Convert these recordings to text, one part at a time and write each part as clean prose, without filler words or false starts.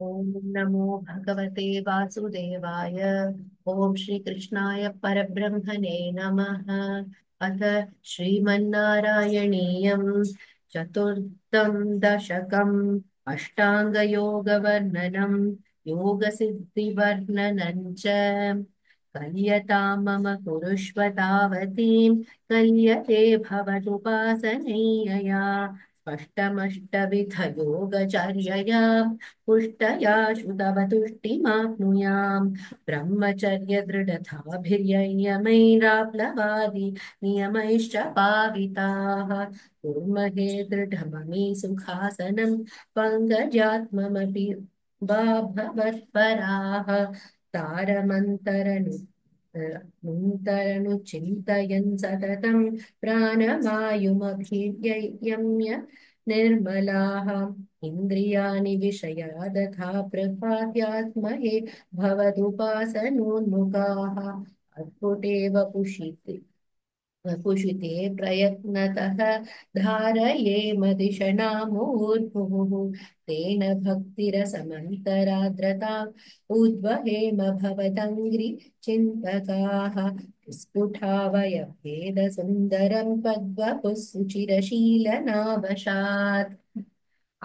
ॐ नमो भगवते वासुदेवाय। ॐ श्रीकृष्णाय परब्रह्मणे नमः। अथ श्रीमन्नारायणीयं चतुर्थं दशकम् अष्टाङ्गयोगवर्णनं योगसिद्धिवर्णनं च। कल्यतां मम कुरुष्व तावतीं कल्यते भवदुपासनैयया स्पष्टमष्टविधयोगचर्यया पुष्टया श्रुतव तुष्टिमाप्नुयाम् ब्रह्मचर्यदृढताभिर्ययमैराप्लवादि नियमैश्च पाविताः कुर्महे दृढममी सुखासनं पङ्कजात्ममपि वा भवत्पराः तारमन्तरनुचिन्तयन् सततं प्राणवायुमभियम्य निर्मलाः इन्द्रियाणि विषयादथा प्रपाद्यात्महे भवदुपासनोन्मुखाः अद्भुतेव पुषिते प्रयत्नतः धारयेम दिशणामूर्मुहुः तेन भक्तिरसमन्तराद्रताम् उद्वहेम भवदङ्घ्रिचिन्तकाः स्फुटावयभेदसुन्दरं पद्मपुः सुचिरशीलनावशात्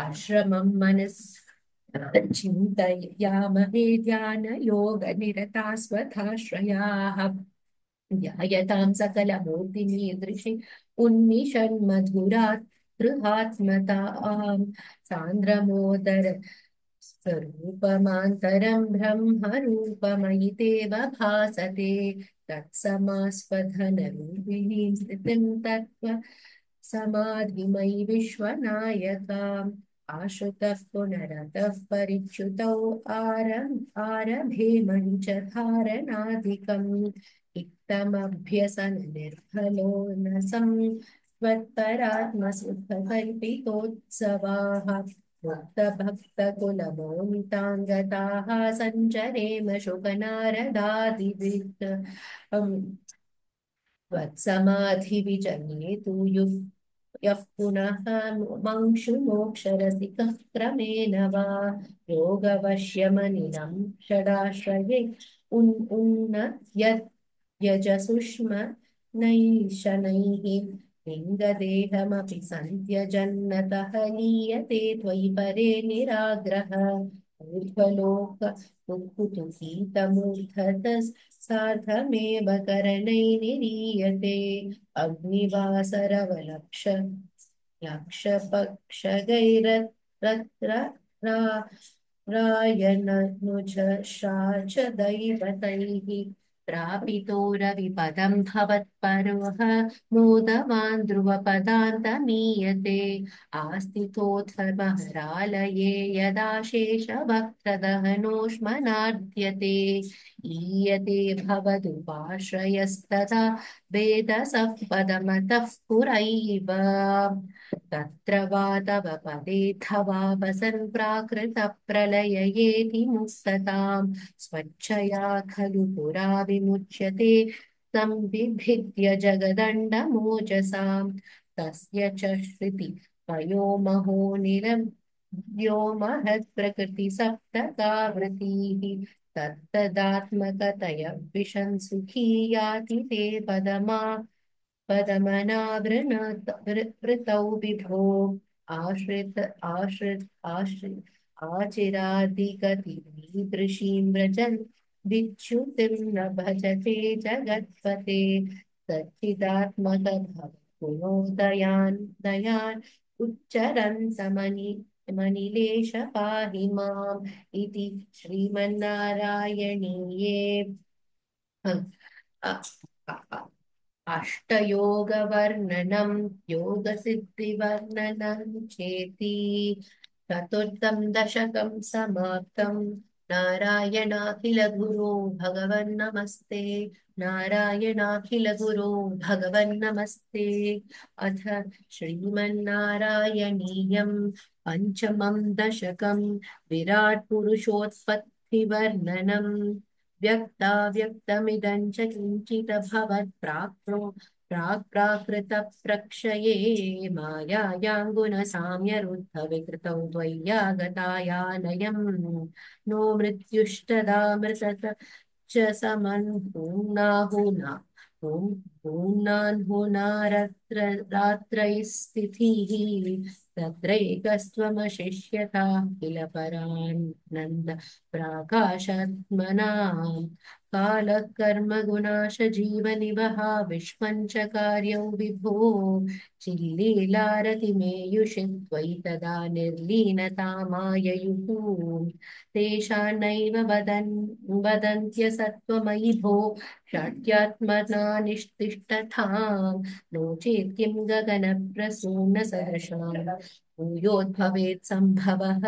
आश्रमं मनस् चिन्तयामहे ध्यानयोगनिरता स्वधाश्रयाः ध्यायतां सकलमूर्तिमीदृशि उन्मिषन्मधुरात् गृहात्मतां सान्द्रमोदर स्वरूपमान्तरं ब्रह्मरूपमयितेव भासते तत्समास्पदनरूपिणीं स्थितिं तत्त्व समाधिमयि विश्वनायकाम् आश्रितः पुनरतः परिच्युतौ आरभेमणि च धारणाधिकम् इत्थमभ्यसननिर्फलो न त्वत्परात्मसुखकल्पितोत्सवाः मुक्तभक्तकुलमोहिताङ्गताः सञ्चरेम शुकनारदादिभिः त्वत्समाधिविजये तु यः पुनः मंशुमोक्षरसिकः क्रमेण वा योगवश्यमनिनं षडाश्रये उन्न यत् यजसुष्म नैशनैः लिङ्गदेहमपि सन्त्यजन्नतः लीयते त्वयि परे निराग्रह ऊर्ध्वलोक कुकुतुकीतमूर्धतः सार्धमेव करणैर्निरीयते अग्निवासरवलक्ष लक्षपक्षगैरत्र रायणनुज शाच दैवतैः प्रापितो रविपदं भवत्परोः मोदवान् ध्रुवपदान्तमीयते आस्थितोऽथ महरालये यदा शेषवक्त्रदहनोष्मनाद्यते ईयते भवदुपाश्रयस्तदा वेदसः पदमतः पुरैव तत्र वा तव पदेऽथवा प्राकृतप्रलययेति मुक्ततां स्वच्छया खलु पुरा विमुच्यते संविभिद्य जगदण्डमोजसां तस्य च श्रुति पयोमहो निरव्योमहत्प्रकृतिसप्तकावृतीः तत्तदात्मकतय विशन् सुखी याति ते पदमनावृतौ विभो आश्रित आश्रित आश्रित आचिरादिगतिमीदृशीं व्रजन् विच्युतिं न भजते जगत्पते सच्चिदात्मक भव गुणोदयान् दयान् उच्चरन्तमनि मनिलेश पाहि माम् इति श्रीमन्नारायणीये अ- अ- अष्टयोगवर्णनं योगसिद्धिवर्णनं चेति चतुर्थं दशकं समाप्तं नारायणाखिलगुरो भगवन्नमस्ते नारायणाखिलगुरो भगवन्नमस्ते अथ श्रीमन्नारायणीयं पञ्चमं दशकं विराट्पुरुषोत्पत्तिवर्णनम् व्यक्ताव्यक्तमिदं च किञ्चिदभवत् प्राप्तो प्राक्प्राकृतप्रक्षये मायायां गुणसाम्यरुद्धविकृतौ त्वय्यागतायानयम् नो मृत्युष्टदा मृतत च समन् पूर्णाहुना पूर्णान्हुनारत्र रात्रैः स्थितिः तत्रैकस्त्वमशिष्यता किल परानन्द प्राकाशात्मनाम् कालः कर्मगुणाशजीवनिवहा विश्वं च कार्यौ विभो चिल्लीलारतिमेयुषि त्वयि तदा निर्लीनता माययुः तेषान्नैव वदन्त्यसत्त्वमयि भो षट्यात्मना निष्तिष्ठताम् नो चेत् किं गगनप्रसूनसदृशाम् भूयोद्भवेत् सम्भवः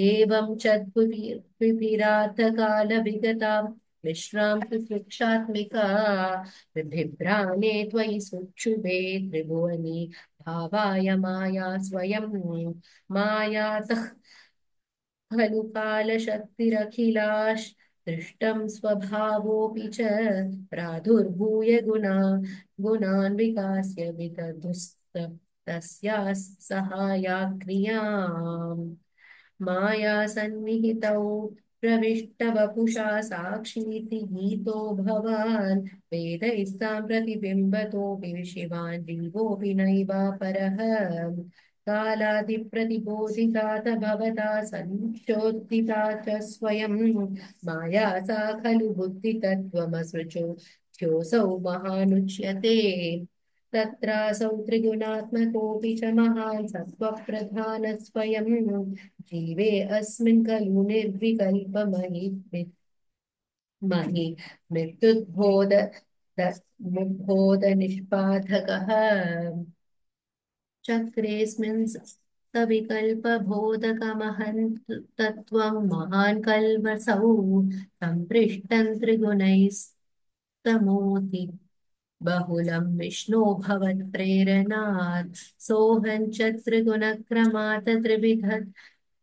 एवं च द्विभिरातकालविगता विश्रान्ति वृक्षात्मिका बिभ्राणे त्वयि सुक्षुभे त्रिभुवनि भावाय माया स्वयं मायातः खलु कालशक्तिरखिलाश् दृष्टं स्वभावोऽपि च प्रादुर्भूय गुणान् विकास्य विदधुस्त तस्याः सहायाक्रियाम् माया सन्निहितौ प्रविष्टवपुषा साक्षीति गीतो भवान् वेदैस्तां प्रतिबिम्बतोऽपि शिवान् जीवोऽपि नैवापरः कालादिप्रतिबोधिता भवता सञ्चोत्थिता च स्वयं माया सा खलु बुद्धितत्त्वमसृजो ध्योऽसौ महानुच्यते तत्रासौ त्रिगुणात्मकोऽपि च महान् सत्त्वप्रधानस्वयं जीवे अस्मिन् खलु निर्विकल्पमहि महि मृत्युद्बोध निष्पादकः चक्रेऽस्मिन् सविकल्पबोधकमहं तत्त्वं महान् कल्मषौ सम्पृष्टं त्रिगुणैस्तमोति बहुलं विष्णो भवत्प्रेरणात् सोऽहं च त्रिगुणक्रमात् त्रिविध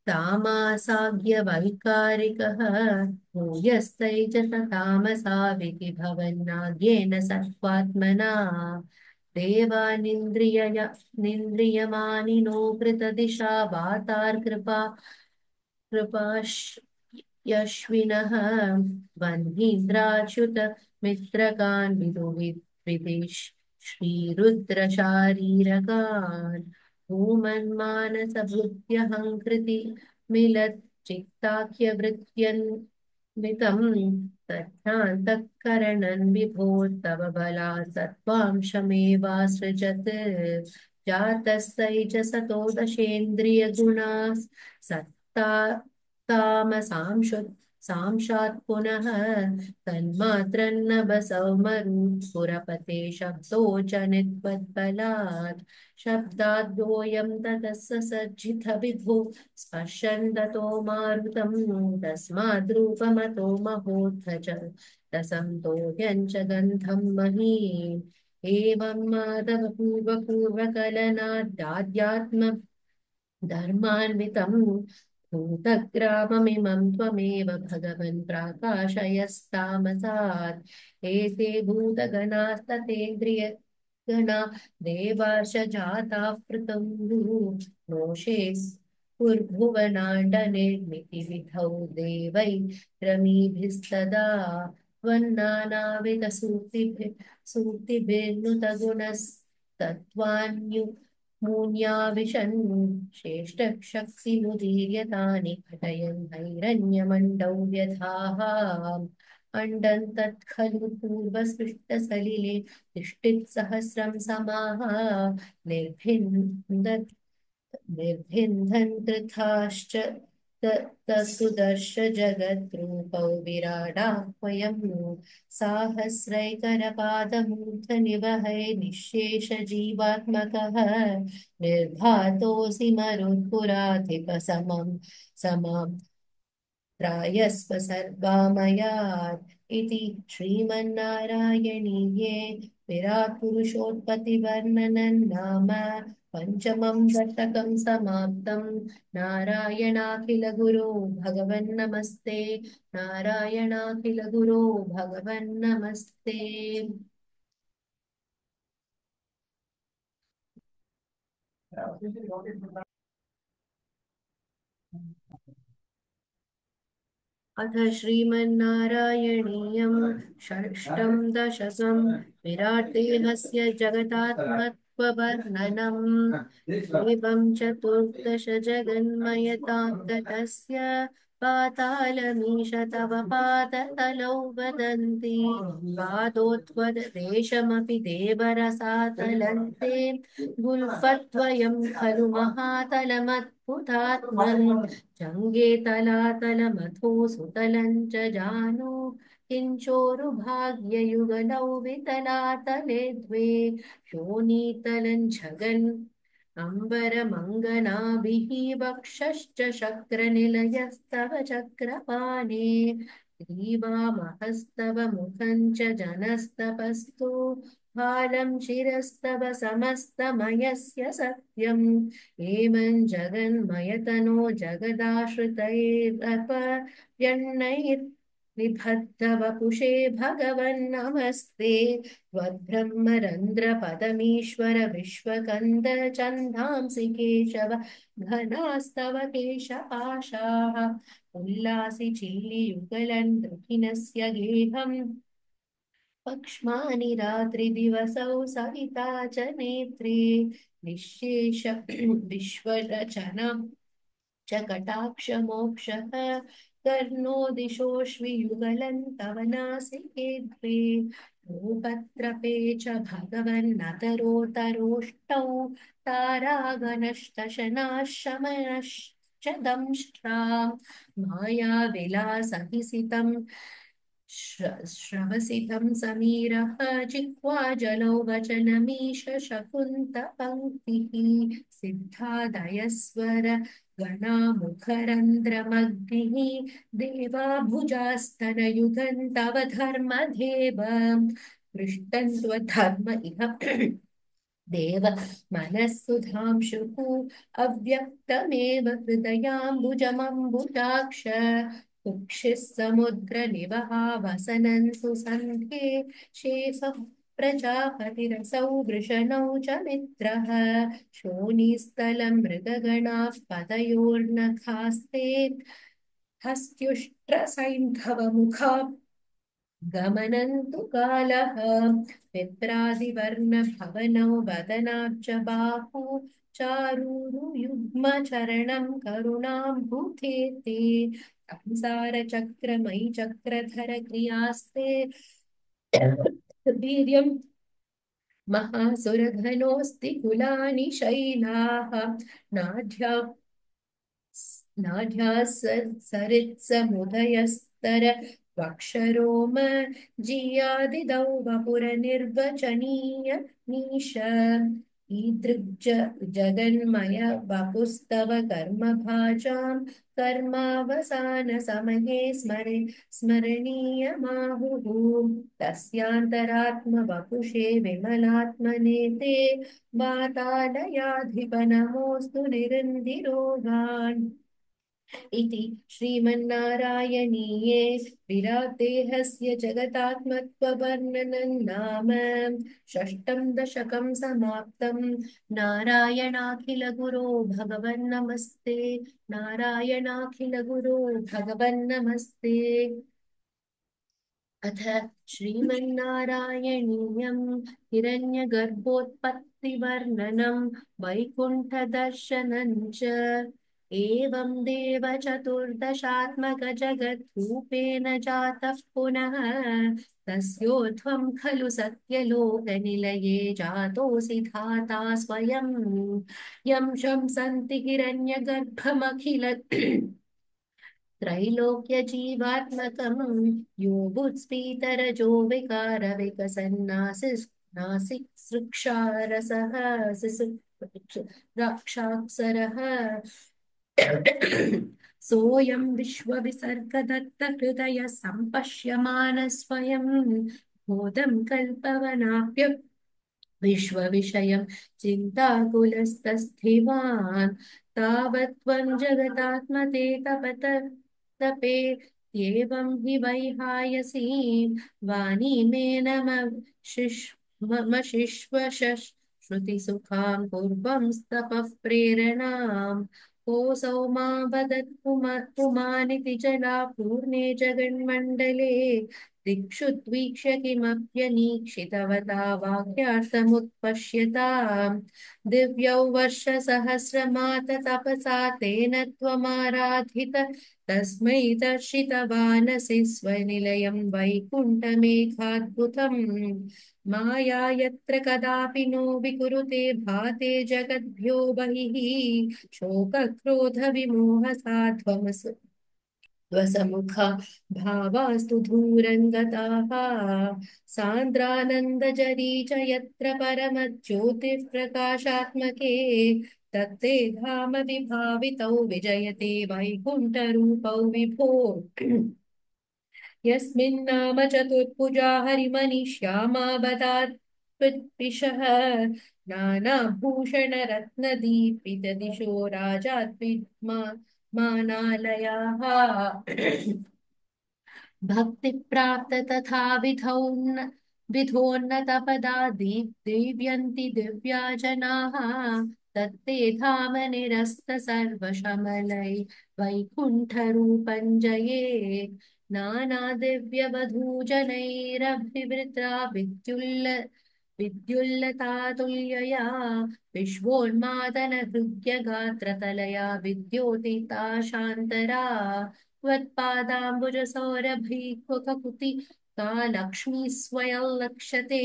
तामासाज्ञवैकारिकः भूयस्तैजस तामसा विधि भवन्नाद्येन सत्त्वात्मना निन्द्रियमानिनो कृतदिशा वातार्कृपा यश्विनः वह्नीन्द्राच्युत मित्रकान् विदुविदिश श्रीरुद्रशारीरकान् भूमन्मानसबुद्ध्यहङ्कृति मिलच्चित्ताख्यवृत्त्यन्वितम् तथ्यान्तःकरणन् विभो तव बलात् सत्त्वांशमेवासृजत् जातस्तैजसतो दशेन्द्रियगुणा सत्ता तामसांशात् पुनः तन्मात्रन्न बसौमरुत्पुरपते शब्दो जनित्वद्बलात् शब्दाद्योऽयं ततः ससज्जित विभो स्पश्यन् ततो मारुतं तस्माद्रूपमतो महोत्थ च रसंतो व्यञ्च गन्धं महीम् एवं माधव पूर्वकलनाद्याद्यात्म धर्मान्वितं भूतग्राममिमं त्वमेव भगवन् प्राकाशयस्तामसात् एते भूतगणास्ततेन्द्रियगणा देवाश जाताः पृतङ्गुः नोषे पुर्भुवनाण्डनिर्मितिविधौ देवै रमीभिस्तदा त्वन्नानाविधसूक्तिभिः सूक्तिभिर्नुतगुणस्तत्त्वान्यु मून्याविशन् श्रेष्ठशक्तिमुदीर्यतानि घटयन् हैरण्यमण्डौ व्यधाः अण्डं तत् खलु पूर्वसृष्टसलिले तिष्ठित्सहस्रं समाः निर्भिन्दन् निर्भिन्दन् कृथाश्च तत्सुदर्श जगद्रूपौ विराडाह्वयं साहस्रैकरपादमूर्धनिवहै निःशेषजीवात्मकः निर्भातोऽसि मरुत्पुराधिपसमं समां त्रायस्व सर्वामयात् इति श्रीमन्नारायणीये विराट्पुरुषोत्पत्तिवर्णनं नाम पञ्चमं दशकं समाप्तं नारायणाखिलगुरो भगवन्नमस्ते नारायणाखिलगुरो भगवन्नमस्ते अथ श्रीमन्नारायणीयं षष्ठं दशकं विराट्देहस्य जगदात्मत्ववर्णनम् एवं चतुर्दश जगन्मयतां पातालमीश तव पादतलौ वदन्ति पादोत्वदेशमपि देवरसातलन्ते गुल्फद्वयं खलु महातलमद्भुतात्मन् जङ्गे तलातलमथो सुतलं च जानु किञ्चोरुभाग्ययुगलौ वितलातले द्वे शोणीतलं झगन् अम्बरमङ्गनाभिः वक्षश्च शक्रनिलयस्तव चक्रपाणे ग्रीवामहस्तव मुखं च जनस्तपस्तु भालं शिरस्तव समस्तमयस्य सत्यम् एवं जगन्मयतनो जगदाश्रितैरपयन्नैर्निबद्धवपुषे भगवन्नमस्ते त्वद्ब्रह्मरन्ध्रपदमीश्वर विश्वकन्द छन्दांसि केशव घनास्तव केशपाशाः उल्लासि चीलियुगलन् दृढिनस्य गेहम् पक्ष्मानि रात्रिदिवसौ सविता च नेत्रे निःशेष विश्वरचना च कटाक्षमोक्षः कर्णो दिशोऽश्वियुगलन्तव नासिके द्वे भूपत्रपे च भगवन्नतरोतरोष्टौ तारागणस्तशनाः शमनश्च दंष्ट्राम् मायाविलासहिसितम् श्रवसितं समीरः जिह्वाजलौ वचनमीश शकुन्तपङ्क्तिः सिद्धादयस्वर गणामुखरन्ध्रमग्निः देवाभुजास्तनयुगं तव धर्मदेव पृष्टं स्वधर्म इह देव मनःसुधांशुः अव्यक्तमेव हृदयाम्बुजमम्बुजाक्ष कुक्षिः समुद्रनिवहावसनन्तु सन्ध्ये शेषः प्रजापतिरसौ वृषणौ च मित्रः शोणीस्थलं मृगगणाः पदयोर्नखास्ते हस्त्युष्ट्रसैन्धवमुखा गमनन्तु कालः विप्रादिवर्णभवनौ वदनाब्ज बाहु चारूरुयुग्मचरणं करुणाम्बुधे ते संसारचक्रमयि चक्रधर क्रियास्ते वीर्यं महासुरघनोऽस्ति कुलानि शैलाः नाढ्या सरित्समुदयस्तर वक्षरोम जीयादिदौ वपुरनिर्वचनीय नीश ईदृग्ज जगन्मय वपुस्तव कर्मभाजां कर्मावसानसमये स्मरणीयमाहुः तस्यान्तरात्मवपुषे विमलात्मने ते वातालयाधिपनमोऽस्तु निरन्दिरोगान् इति श्रीमन्नारायणीये विराट्देहस्य जगदात्मत्ववर्णनं नाम षष्ठं दशकं समाप्तम् नारायणाखिलगुरो भगवन्नमस्ते नारायणाखिलगुरो भगवन्नमस्ते अथ श्रीमन्नारायणीयं हिरण्यगर्भोत्पत्तिवर्णनं वैकुण्ठदर्शनं च एवं देवचतुर्दशात्मकजगद्रूपेण जातः पुनः तस्योध्वं खलु सत्यलोकनिलये जातोऽसि धाता स्वयं यं शंसन्ति हिरण्यगर्भमखिल त्रैलोक्यजीवात्मकं यो बुत्स्फीतरजो विकारविकसन्नासिस् नासिक्सृक्षारसः रक्षाक्षरः सोऽयं विश्वविसर्गदत्तहृदय सम्पश्यमान स्वयं बोधं कल्पवनाप्य विश्वविषयं चिन्ताकुलस्तस्थिवान् तावत् त्वं जगदात्मते तपत तपेत्येवं हि वैहायसीं वाणीमेन मम शिश्वशः श्रुतिसुखां पूर्वंस्तपः प्रेरणाम् कोऽसौ मा वदत् पुमानिति जला पूर्णे जगन्मण्डले दिक्षु द्वीक्ष्य किमप्यनीक्षितवता वाक्यार्थमुत्पश्यताम् दिव्यौ वर्षसहस्रमाततपसा तेन त्वमाराधित तस्मै दर्शितवानसि स्वनिलयं वैकुण्ठमेघाद्भुतम् माया यत्र कदापि नो विकुरुते भाते जगद्भ्यो बहिः शोकक्रोधविमोहसाध्वमसु स्वसमुखा भावास्तु धूरङ्गताः सान्द्रानन्दजरी च यत्र परमज्योतिः प्रकाशात्मके तत्ते धाम विभावितौ विजयते वैकुण्ठरूपौ विभो यस्मिन्नाम चतुर्भुजा हरिमनिष्यामा बदात्पिषः नानाभूषणरत्नदीपितदिशो राजात्विद्मा मानालयाः भक्तिप्राप्त तथा विधोन्नतपदा दीव्यन्ति दिव्या जनाः तत्ते धाम निरस्त सर्वशमलै वैकुण्ठरूपं जये नानादिव्यवधूजनैरभिवृता विद्युल्लतातुल्यया विश्वोन्मादनहृद्यगात्रतलया विद्योतिता शान्तरा त्वत्पादाम्बुजसौरभैर्मुखकुति का लक्ष्मी स्वयं लक्ष्यते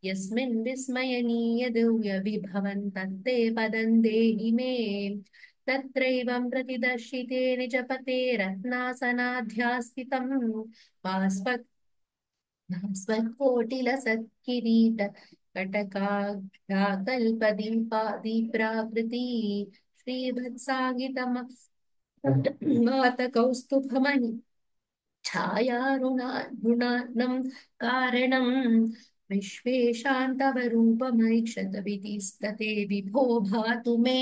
यस्मिन् विस्मयनीय दिव्यविभवन्तस्ते पदं देहि मे तत्रैवं प्रतिदर्शिते निजपते रत्नासनाध्यास्थितम् भास्वत्कोटिलसत्किरीट कटकाघ्राकल्पदीप्राकृती श्रीवत्साङ्गितमातकौस्तुभमणि छायारुणारुणानं कारणम् विश्वेशान्तव रूपमैक्षत विधिस्तते विभो भातु मे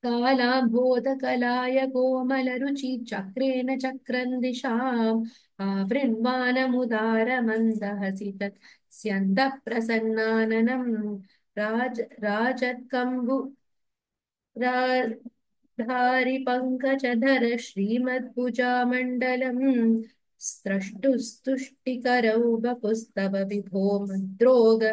कालाम्भोदकलाय कोमलरुचि चक्रेण चक्रन् दिशाम् आवृण्वानमुदारमन्दहसि तत् स्यन्दः प्रसन्नाननम् राजत्कम्बु धारिपङ्कजधर श्रीमद्भुजामण्डलम् स्रष्टुस्तुष्टिकरौ वपुस्तव विभो मुद्रोग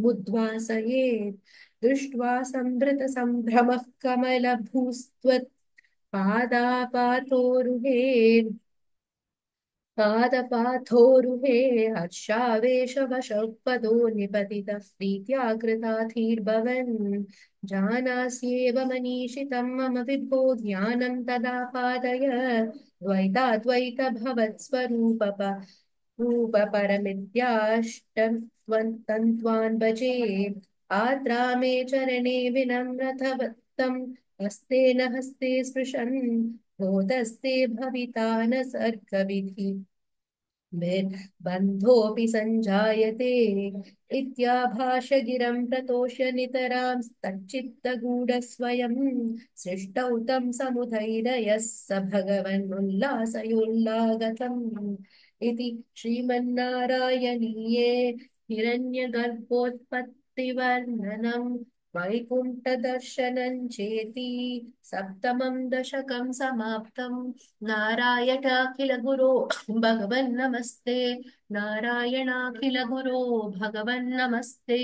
मुद्वासयेत् दृष्ट्वा सम्भृतसम्भ्रमः कमलभूस्त्वत् पादापातोरुहे पादपाथोरुहे हर्षावेशवशपदो निपतितः प्रीत्याकृताधीर्भवन् जानास्येव मनीषितं मम विभो ज्ञानं तदा पादय द्वैताद्वैतभवत्स्वरूपप रूपपरमित्याष्टन्त्वान् भजे आद्रा मे चरणे विनम्रतवत्तम् हस्तेन हस्ते स्पृशन् रोदस्ते भविता न सर्गविधि बन्धोऽपि सञ्जायते इत्याभाष गिरं प्रतोष्य नितरां तच्चित्तगूढस्वयं सृष्टौ तं समुदैरयः स भगवन्नुल्लासयोल्लागतम् इति श्रीमन्नारायणीये हिरण्यगर्भोत्पत्तिवर्णनम् वैकुण्ठदर्शनं चेति सप्तमं दशकं समाप्तम् नारायणाखिल गुरो भगवन् नमस्ते नारायणाखिल गुरो भगवन् नमस्ते